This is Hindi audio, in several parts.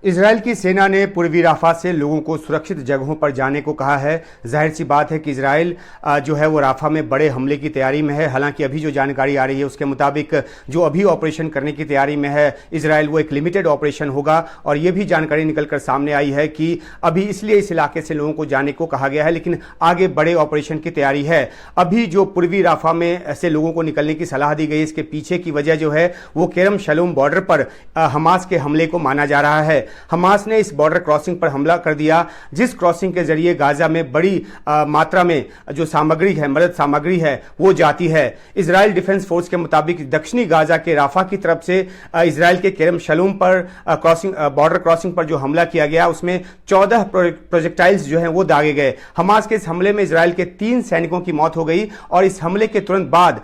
इजरायल की सेना ने पूर्वी राफा से लोगों को सुरक्षित जगहों पर जाने को कहा है। जाहिर सी बात है कि इजरायल जो है वो राफा में बड़े हमले की तैयारी में है। हालांकि अभी जो जानकारी आ रही है उसके मुताबिक जो अभी ऑपरेशन करने की तैयारी में है इजरायल, वो एक लिमिटेड ऑपरेशन होगा। और ये भी जानकारी निकलकर सामने आई है कि अभी इसलिए इस इलाके से लोगों को जाने को कहा गया है, लेकिन आगे बड़े ऑपरेशन की तैयारी है। अभी जो पूर्वी राफा में से लोगों को निकलने की सलाह दी गई, इसके पीछे की वजह जो है वो केरम शलूम बॉर्डर पर हमास के हमले को माना जा रहा है। हमास ने इस बॉर्डर क्रॉसिंग पर हमला कर दिया, जिस क्रॉसिंग के जरिए गाजा में बड़ी मात्रा में जो सामग्री है, मदद सामग्री है, वो जाती है। इजरायल डिफेंस फोर्स के मुताबिक दक्षिणी गाजा के राफा की तरफ से इजरायल के केरम शलूम पर बॉर्डर क्रॉसिंग पर जो हमला किया गया उसमें 14 प्रोजेक्टाइल्स जो हैं वो दागे गए। हमास के इस हमले में इजरायल के 3 सैनिकों की मौत हो गई और इस हमले के तुरंत बाद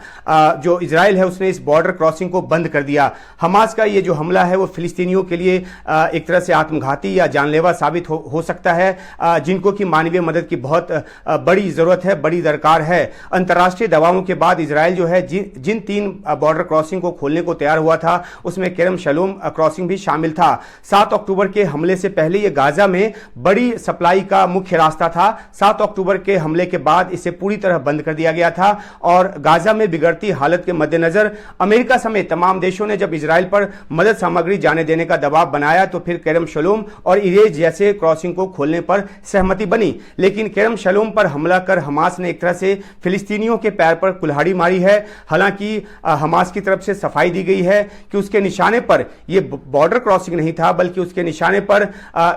जो इजरायल है उसने इस बॉर्डर क्रॉसिंग को बंद कर दिया। हमास का ये जो हमला है वो फिलिस्तीनियों के लिए एक तरह से आत्मघाती या जानलेवा साबित हो सकता है, जिनको की मानवीय मदद की बहुत बड़ी जरूरत है, बड़ी दरकार है। अंतर्राष्ट्रीय दबावों के बाद इजरायल जो है जिन 3 बॉर्डर क्रॉसिंग को खोलने को तैयार हुआ था उसमें केरम शलूम क्रॉसिंग भी शामिल था। 7 अक्टूबर के हमले से पहले यह गाजा में बड़ी सप्लाई का मुख्य रास्ता था। 7 अक्टूबर के हमले के बाद इसे पूरी तरह बंद कर दिया गया था और गाजा में बिगड़ती हालत के मद्देनजर अमेरिका समेत तमाम देशों ने जब इजरायल पर मदद सामग्री जाने देने का दबाव बनाया तो फिर केरम शलूम और इरेज जैसे क्रॉसिंग को खोलने पर सहमति बनी। लेकिन केरम शलूम पर हमला कर हमास ने एक तरह से फिलिस्तीनियों के पैर पर कुल्हाड़ी मारी है। हालांकि हमास की तरफ से सफाई दी गई है कि उसके निशाने पर यह बॉर्डर क्रॉसिंग नहीं था, बल्कि उसके निशाने पर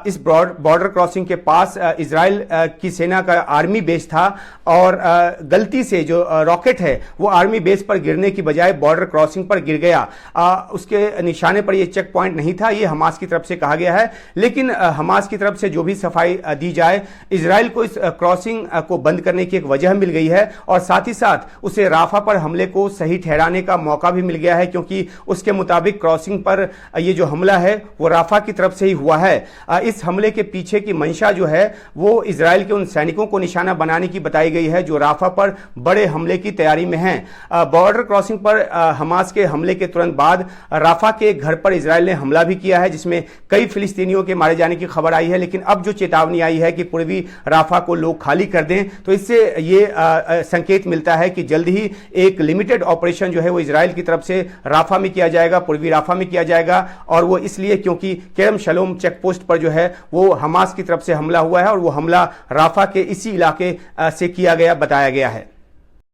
इस बॉर्डर क्रॉसिंग के पास इजरायल की सेना का आर्मी बेस था और गलती से जो रॉकेट है वो आर्मी बेस पर गिरने की बजाय बॉर्डर क्रॉसिंग पर गिर गया। उसके निशाने पर यह चेक पॉइंट नहीं था, यह हमास की तरफ से कहा गया है। लेकिन हमास की तरफ से जो भी सफाई दी जाए, इजरायल को इस क्रॉसिंग को बंद करने की एक वजह मिल गई है और साथ ही साथ उसे राफा पर हमले को सही ठहराने का मौका भी मिल गया है, क्योंकि उसके मुताबिक क्रॉसिंग पर यह जो हमला है वो राफा की तरफ से ही हुआ है। इस हमले के पीछे की मंशा जो है वो इजरायल के उन सैनिकों को निशाना बनाने की बताई गई है जो राफा पर बड़े हमले की तैयारी में हैं। बॉर्डर क्रॉसिंग पर हमास के हमले के तुरंत बाद राफा के घर पर इजरायल ने हमला भी किया है, जिसमें कई फिलिस्तीनियों के मारे जाने की खबर आई है। लेकिन अब जो चेतावनी आई है कि पूर्वी राफा को लोग खाली कर दें, तो इससे ये संकेत मिलता है कि जल्द ही एक लिमिटेड ऑपरेशन जो है वो इजरायल की तरफ से राफा में किया जाएगा, पूर्वी राफा में किया जाएगा। और वो इसलिए क्योंकि केरम शलूम चेक पोस्ट पर जो है वो हमास की तरफ से हमला हुआ है और वो हमला राफा के इसी इलाके से किया गया बताया गया है।